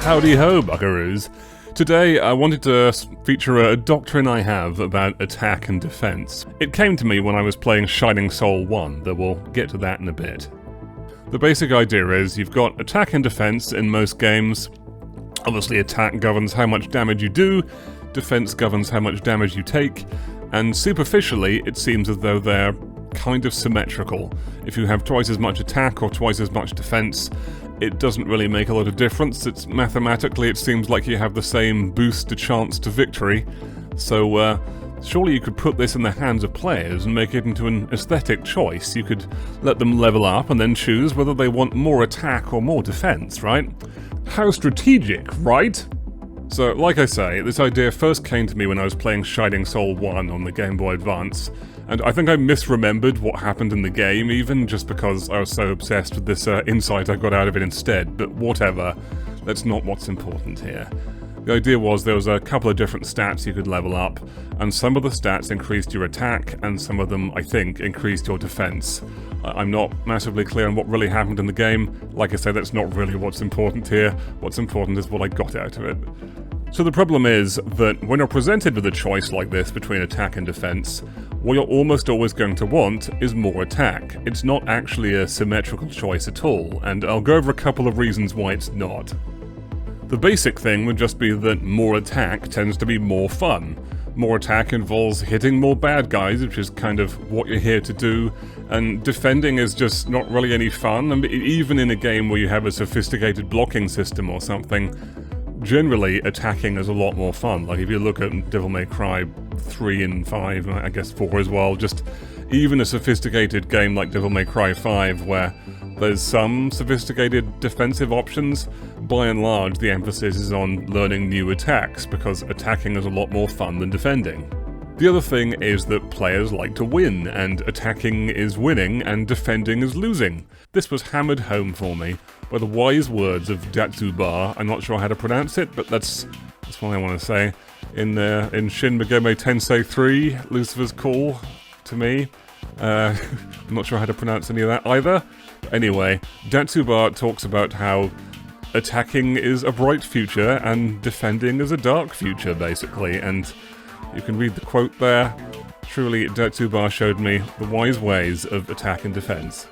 Howdy ho, buckaroos. Today I wanted to feature a doctrine I have about attack and defense. It came to me when I was playing Shining Soul 1, though we'll get to that in a bit. The basic idea is you've got attack and defense in most games. Obviously attack governs how much damage you do, defense governs how much damage you take, and superficially it seems as though they're kind of symmetrical. If you have twice as much attack or twice as much defense, it doesn't really make a lot of difference. Mathematically it seems like you have the same boost to chance to victory, so surely you could put this in the hands of players and make it into an aesthetic choice. You could let them level up and then choose whether they want more attack or more defense, right? How strategic, right? So, like I say, this idea first came to me when I was playing Shining Soul 1 on the Game Boy Advance, and I think I misremembered what happened in the game, even just because I was so obsessed with this insight I got out of it instead, but whatever, that's not what's important here. The idea was there was a couple of different stats you could level up, and some of the stats increased your attack, and some of them, I think, increased your defense. I'm not massively clear on what really happened in the game. Like I say, that's not really what's important here. What's important is what I got out of it. So the problem is that when you're presented with a choice like this between attack and defense, what you're almost always going to want is more attack. It's not actually a symmetrical choice at all, and I'll go over a couple of reasons why it's not. The basic thing would just be that more attack tends to be more fun. More attack involves hitting more bad guys, which is kind of what you're here to do, and defending is just not really any fun. I mean, even in a game where you have a sophisticated blocking system or something, generally attacking is a lot more fun. Like if you look at Devil May Cry 3 and 5, I guess 4 as well, just even a sophisticated game like Devil May Cry 5 where there's some sophisticated defensive options, by and large the emphasis is on learning new attacks, because attacking is a lot more fun than defending. The other thing is that players like to win, and attacking is winning and defending is losing. This was hammered home for me by the wise words of Datsuba. I'm not sure how to pronounce it, but that's what I want to say. In Shin Megami Tensei 3, Lucifer's Call to me. I'm not sure how to pronounce any of that either. Anyway, Datsuba talks about how attacking is a bright future and defending is a dark future, basically, and you can read the quote there. Truly, Datsuba showed me the wise ways of attack and defense.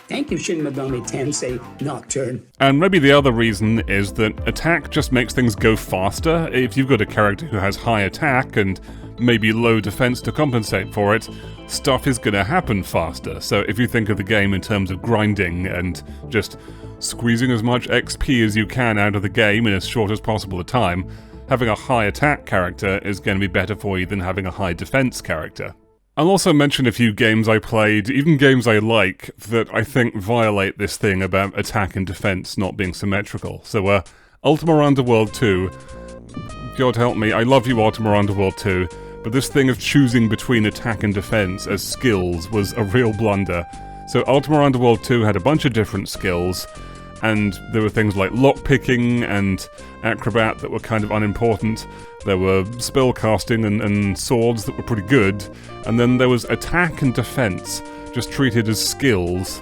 Thank you, Shin Megami Tensei Nocturne. And maybe the other reason is that attack just makes things go faster. If you've got a character who has high attack and maybe low defense to compensate for it, stuff is gonna happen faster. So if you think of the game in terms of grinding and just squeezing as much XP as you can out of the game in as short as possible a time, having a high attack character is going to be better for you than having a high defense character. I'll also mention a few games I played, even games I like, that I think violate this thing about attack and defense not being symmetrical. So, Ultima Underworld II, God help me, I love you Ultima Underworld II, but this thing of choosing between attack and defense as skills was a real blunder. So Ultima Underworld 2 had a bunch of different skills, and there were things like lockpicking and acrobat that were kind of unimportant. There were spell casting and swords that were pretty good, and then there was attack and defense, just treated as skills.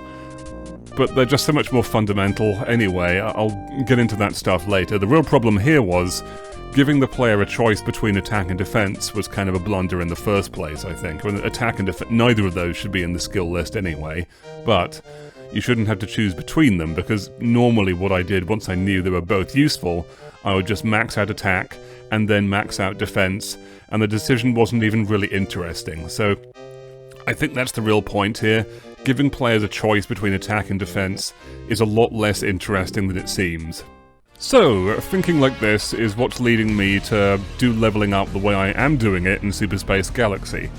But they're just so much more fundamental anyway. I'll get into that stuff later. The real problem here was giving the player a choice between attack and defense was kind of a blunder in the first place, I think. When attack and defense, neither of those should be in the skill list anyway, but you shouldn't have to choose between them, because normally what I did once I knew they were both useful, I would just max out attack and then max out defense, and the decision wasn't even really interesting. So I think that's the real point here. Giving players a choice between attack and defense is a lot less interesting than it seems. So, thinking like this is what's leading me to do leveling up the way I am doing it in Super Space Galaxy.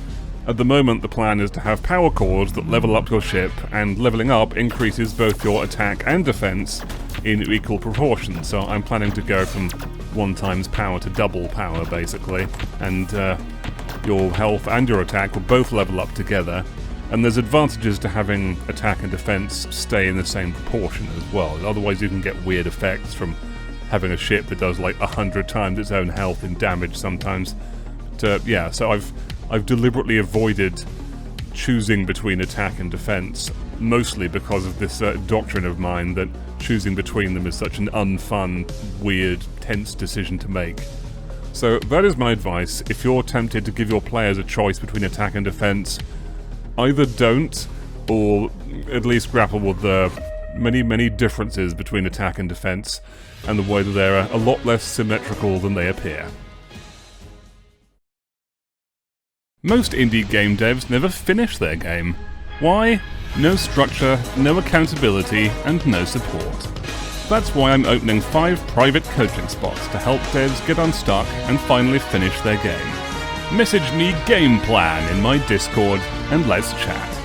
At the moment, the plan is to have power cores that level up your ship, and leveling up increases both your attack and defense in equal proportions. So I'm planning to go from 1 times power to double power, basically, and your health and your attack will both level up together. And there's advantages to having attack and defense stay in the same proportion as well. Otherwise you can get weird effects from having a ship that does like 100 times its own health in damage sometimes. But yeah, so I've deliberately avoided choosing between attack and defense mostly because of this doctrine of mine that choosing between them is such an unfun, weird, tense decision to make. So that is my advice. If you're tempted to give your players a choice between attack and defense, either don't, or at least grapple with the many differences between attack and defense, and the way that they're a lot less symmetrical than they appear. Most indie game devs never finish their game. Why? No structure, no accountability, and no support. That's why I'm opening 5 private coaching spots to help devs get unstuck and finally finish their game. Message me game plan in my Discord and let's chat.